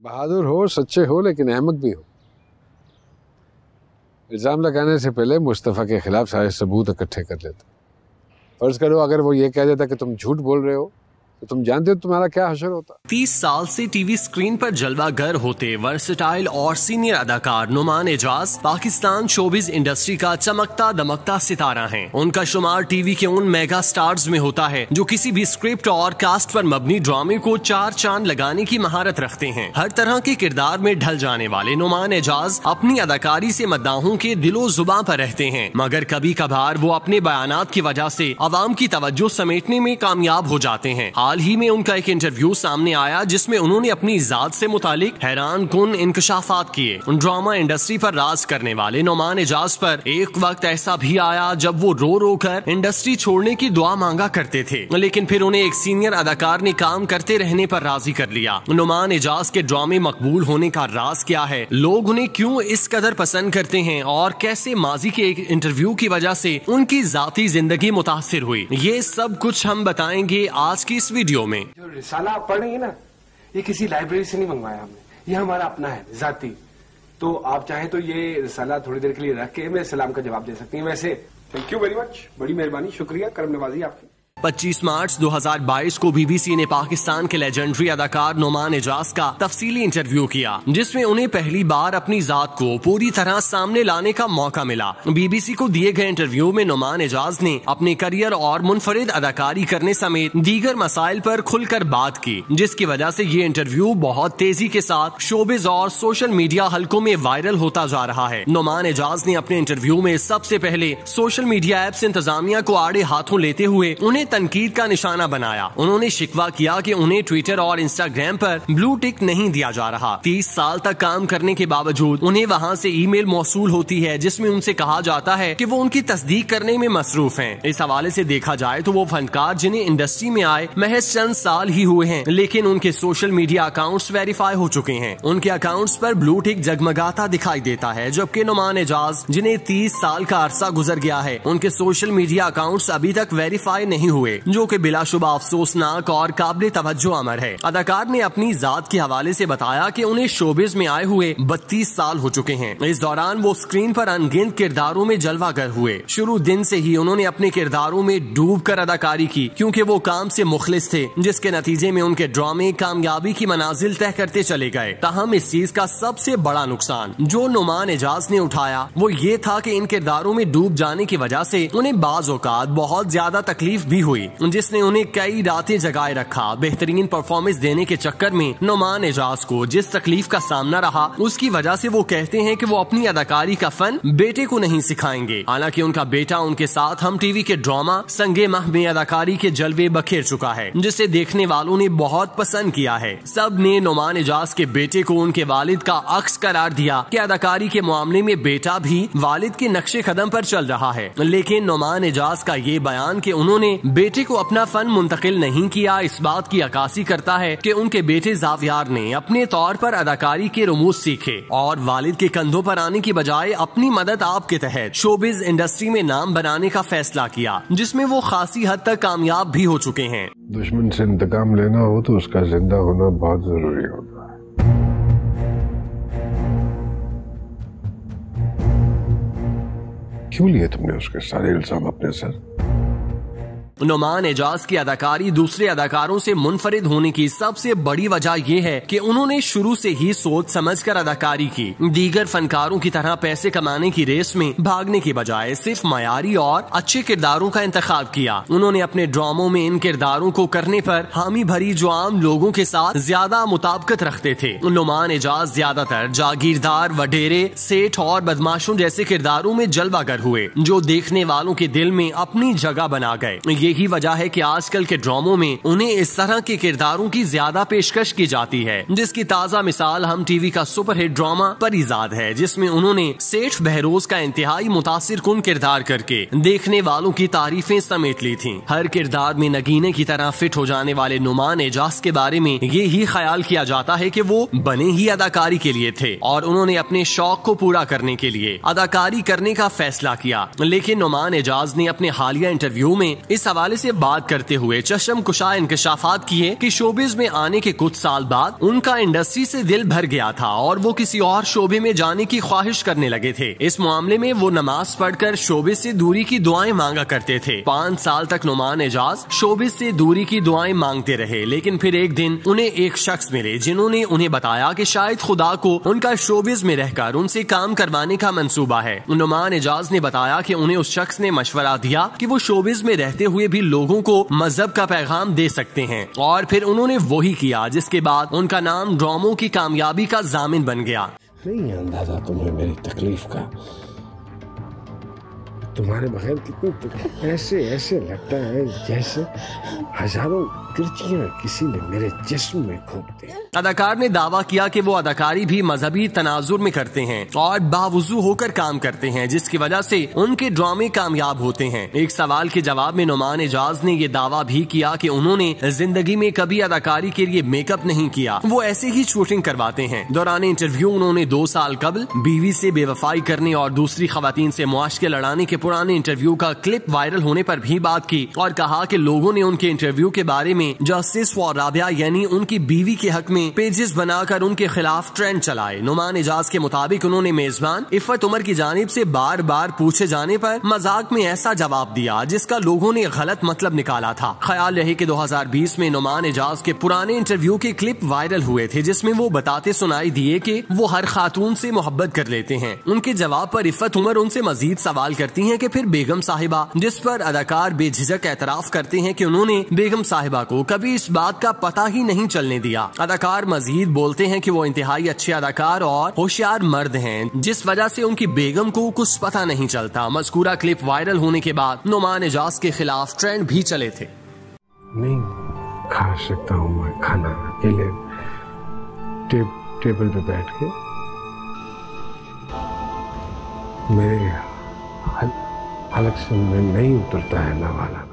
बहादुर हो, सच्चे हो, लेकिन अहमक भी हो। इल्ज़ाम लगाने से पहले मुस्तफ़ा के खिलाफ सारे सबूत इकट्ठे कर लेते। फर्ज करो अगर वो ये कह देता कि तुम झूठ बोल रहे हो, तो तुम जानते हो तुम्हारा क्या हशर होता। 30 साल से टीवी स्क्रीन पर जलवागर होते वर्सेटाइल और सीनियर अदाकार नुमान एजाज पाकिस्तान शोबिज इंडस्ट्री का चमकता दमकता सितारा हैं। उनका शुमार टीवी के उन मेगा स्टार्स में होता है जो किसी भी स्क्रिप्ट और कास्ट पर मबनी ड्रामे को चार चांद लगाने की महारत रखते हैं। हर तरह के किरदार में ढल जाने वाले नुमान एजाज अपनी अदाकारी से मद्दाहों के दिलो जुबान पर रहते हैं, मगर कभी कभार वो अपने बयानात की वजह से अवाम की तवज्जो समेटने में कामयाब हो जाते हैं। हाल ही में उनका एक इंटरव्यू सामने आया जिसमें उन्होंने अपनी जात से मुतालिक हैरान कुन इंकशाफात किए। ड्रामा इंडस्ट्री पर राज करने वाले नुमान एजाज पर एक वक्त ऐसा भी आया जब वो रो रो कर इंडस्ट्री छोड़ने की दुआ मांगा करते थे, लेकिन फिर उन्हें एक सीनियर अदाकार ने काम करते रहने पर राजी कर लिया। नुमान एजाज के ड्रामे मकबूल होने का राज क्या है, लोग उन्हें क्यों इस कदर पसंद करते हैं और कैसे माजी के एक इंटरव्यू की वजह से उनकी जाती जिंदगी मुतासिर हुई, ये सब कुछ हम बताएंगे आज की इस वीडियो में। जो रिसाला आप पढ़ रही है ना, ये किसी लाइब्रेरी से नहीं मंगवाया हमने, ये हमारा अपना है जाती। तो आप चाहें तो ये रिसाला थोड़ी देर के लिए रख के मैं सलाम का जवाब दे सकती हैं। वैसे थैंक यू वेरी मच, बड़ी मेहरबानी, शुक्रिया, करम नवाजी आपकी। 25 मार्च 2022 को बीबीसी ने पाकिस्तान के लेजेंडरी अदाकार नुमान एजाज का तफसीली इंटरव्यू किया, जिसमें उन्हें पहली बार अपनी जात को पूरी तरह सामने लाने का मौका मिला। बीबीसी को दिए गए इंटरव्यू में नुमान एजाज ने अपने करियर और मुनफरिद अदाकारी करने समेत दीगर मसाइल पर खुलकर बात की, जिसकी वजह से ये इंटरव्यू बहुत तेजी के साथ शोबिज और सोशल मीडिया हलकों में वायरल होता जा रहा है। नुमान एजाज ने अपने इंटरव्यू में सबसे पहले सोशल मीडिया ऐप्स इंतजामिया को आड़े हाथों लेते हुए उन्हें तनकीद का निशाना बनाया। उन्होंने शिकवा किया कि उन्हें ट्विटर और इंस्टाग्राम पर ब्लू टिक नहीं दिया जा रहा। 30 साल तक काम करने के बावजूद उन्हें वहां से ईमेल मौसूल होती है जिसमें उनसे कहा जाता है कि वो उनकी तस्दीक करने में मसरूफ हैं। इस हवाले से देखा जाए तो वो फनकार जिन्हें इंडस्ट्री में आए महज चंद साल ही हुए हैं, लेकिन उनके सोशल मीडिया अकाउंट्स वेरीफाई हो चुके हैं। उनके अकाउंट्स पर ब्लू टिक जगमगाता दिखाई देता है, जबकि नुमान एजाज जिन्हें 30 साल का अरसा गुजर गया है, उनके सोशल मीडिया अकाउंट्स अभी तक वेरीफाई नहीं हुए, जो कि बिलाशुबा अफसोसनाक और काबिल तवज्जो अमर है। अदाकार ने अपनी जात के हवाले से बताया कि उन्हें शोबिज में आए हुए 32 साल हो चुके हैं। इस दौरान वो स्क्रीन पर अनगिनत किरदारों में जलवागर हुए। शुरू दिन से ही उन्होंने अपने किरदारों में डूब कर अदाकारी की, क्योंकि वो काम से मुखलिस थे, जिसके नतीजे में उनके ड्रामे कामयाबी की मनाजिल तय करते चले गए। ताहम इस चीज का सबसे बड़ा नुकसान जो नुमान एजाज ने उठाया वो ये था कि इन किरदारों में डूब जाने की वजह से उन्हें बाज औकात बहुत ज्यादा तकलीफ भी हुई, जिसने उन्हें कई रातें जगाए रखा। बेहतरीन परफॉर्मेंस देने के चक्कर में नुमान एजाज को जिस तकलीफ का सामना रहा, उसकी वजह से वो कहते हैं कि वो अपनी अदाकारी का फन बेटे को नहीं सिखाएंगे। हालांकि उनका बेटा उनके साथ हम टीवी के ड्रामा संगे माह में अदाकारी के जलवे बखेर चुका है, जिसे देखने वालों ने बहुत पसंद किया है। सब ने नुमान एजाज के बेटे को उनके वालिद का अक्स करार दिया कि अदाकारी के मामले में बेटा भी वालिद के नक्शे कदम पर चल रहा है, लेकिन नुमान एजाज का ये बयान कि उन्होंने बेटे को अपना फन मुंतकिल नहीं किया, इस बात की अक्कासी करता है कि उनके बेटे जावियार ने अपने तौर पर अदाकारी के रुमूज सीखे और वालिद के कंधों पर आने की बजाय अपनी मदद आप के तहत शोबिज इंडस्ट्री में नाम बनाने का फैसला किया, जिसमें वो खासी हद तक कामयाब भी हो चुके हैं। दुश्मन से इंतकाम लेना हो तो उसका जिंदा होना बहुत जरूरी होता है। क्यों लिए तुमने उसके सारे इल्जाम अपने सर? नुमान एजाज की अदाकारी दूसरे अदाकारों से मुनफरिद होने की सबसे बड़ी वजह यह है कि उन्होंने शुरू से ही सोच समझकर अदाकारी की। दीगर फनकारों की तरह पैसे कमाने की रेस में भागने की बजाय सिर्फ मयारी और अच्छे किरदारों का इंतखाब किया। उन्होंने अपने ड्रामों में इन किरदारों को करने पर हामी भरी जो आम लोगों के साथ ज्यादा मुताबिकत रखते थे। नुमान एजाज ज्यादातर जागीरदार, वडेरे, सेठ और बदमाशों जैसे किरदारों में जलवागर हुए, जो देखने वालों के दिल में अपनी जगह बना गए। यही वजह है कि आजकल के ड्रामों में उन्हें इस तरह के किरदारों की ज्यादा पेशकश की जाती है, जिसकी ताजा मिसाल हम टीवी का सुपरहिट ड्रामा परिजाद है, जिसमें उन्होंने सेठ बहरोज का इंतहाई मुतासिर कुन किरदार करके देखने वालों की तारीफें समेट ली थीं। हर किरदार में नगीने की तरह फिट हो जाने वाले नुमान एजाज के बारे में ये ही ख्याल किया जाता है कि वो बने ही अदाकारी के लिए थे और उन्होंने अपने शौक को पूरा करने के लिए अदाकारी करने का फैसला किया। लेकिन नुमान एजाज ने अपने हालिया इंटरव्यू में इस हवाले से बात करते हुए चशम कुशा इंकशाफात किए कि शोबिज में आने के कुछ साल बाद उनका इंडस्ट्री से दिल भर गया था और वो किसी और शोबे में जाने की ख्वाहिश करने लगे थे। इस मामले में वो नमाज पढ़कर शोबिज से दूरी की दुआएं मांगा करते थे। 5 साल तक नुमान एजाज शोबिज से दूरी की दुआएं मांगते रहे, लेकिन फिर एक दिन उन्हें एक शख्स मिले जिन्होंने उन्हें बताया कि शायद खुदा को उनका शोबिज में रहकर उनसे काम करवाने का मंसूबा है। नुमान एजाज ने बताया कि उन्हें उस शख्स ने मशवरा दिया कि वो शोबिज में रहते हुए भी लोगों को मजहब का पैगाम दे सकते हैं, और फिर उन्होंने वही किया, जिसके बाद उनका नाम ड्रामों की कामयाबी का जामिन बन गया। नहीं अंदाजा तुम्हें मेरी तकलीफ का, तुम्हारे बगैर कितनी ऐसे ऐसे लगता है जैसे हजारों किरचियां किसी ने मेरे जिस्म में घोंप दी। अदाकार ने दावा किया कि वो अदाकारी भी मजहबी तनाजुर में करते हैं और बावजू होकर काम करते हैं, जिसकी वजह से उनके ड्रामे कामयाब होते हैं। एक सवाल के जवाब में नुमान एजाज ने ये दावा भी किया कि उन्होंने जिंदगी में कभी अदाकारी के लिए मेकअप नहीं किया, वो ऐसे ही शूटिंग करवाते हैं। दौरान इंटरव्यू उन्होंने 2 साल कबल बीवी से बेवफाई करने और दूसरी खवातीन से मुआशके लड़ाने के पुराने इंटरव्यू का क्लिप वायरल होने पर भी बात की और कहा कि लोगों ने उनके इंटरव्यू के बारे में जस्टिस फॉर राबिया यानी उनकी बीवी के हक में पेजेस बनाकर उनके खिलाफ ट्रेंड चलाए। नुमान एजाज के मुताबिक उन्होंने मेजबान इफ़त उमर की जानिब से बार बार पूछे जाने पर मजाक में ऐसा जवाब दिया जिसका लोगों ने गलत मतलब निकाला था। ख्याल रहे कि 2020 में नुमान एजाज के पुराने इंटरव्यू के क्लिप वायरल हुए थे, जिसमें वो बताते सुनाई दिए कि वो हर खातून से मोहब्बत कर लेते हैं। उनके जवाब पर इफ़त उमर उनसे मजीद सवाल करती हैं कि फिर बेगम साहिबा, जिस पर अदाकार बेझिझक एतराफ करते हैं कि उन्होंने बेगम साहिबा को कभी इस बात का पता ही नहीं चलने दिया। अदाकार मजीद बोलते हैं कि वो इंतहाई अच्छे अदाकार और होशियार मर्द हैं, जिस वजह से उनकी बेगम को कुछ पता नहीं चलता। मज़कूरा क्लिप वायरल होने के बाद नुमान एजाज के खिलाफ ट्रेंड भी चले थे। नहीं खा सकता हूँ मैं खाना अकेले टेबल पे बैठ के, मेरे हलक से में नहीं उतरता है ना वाला।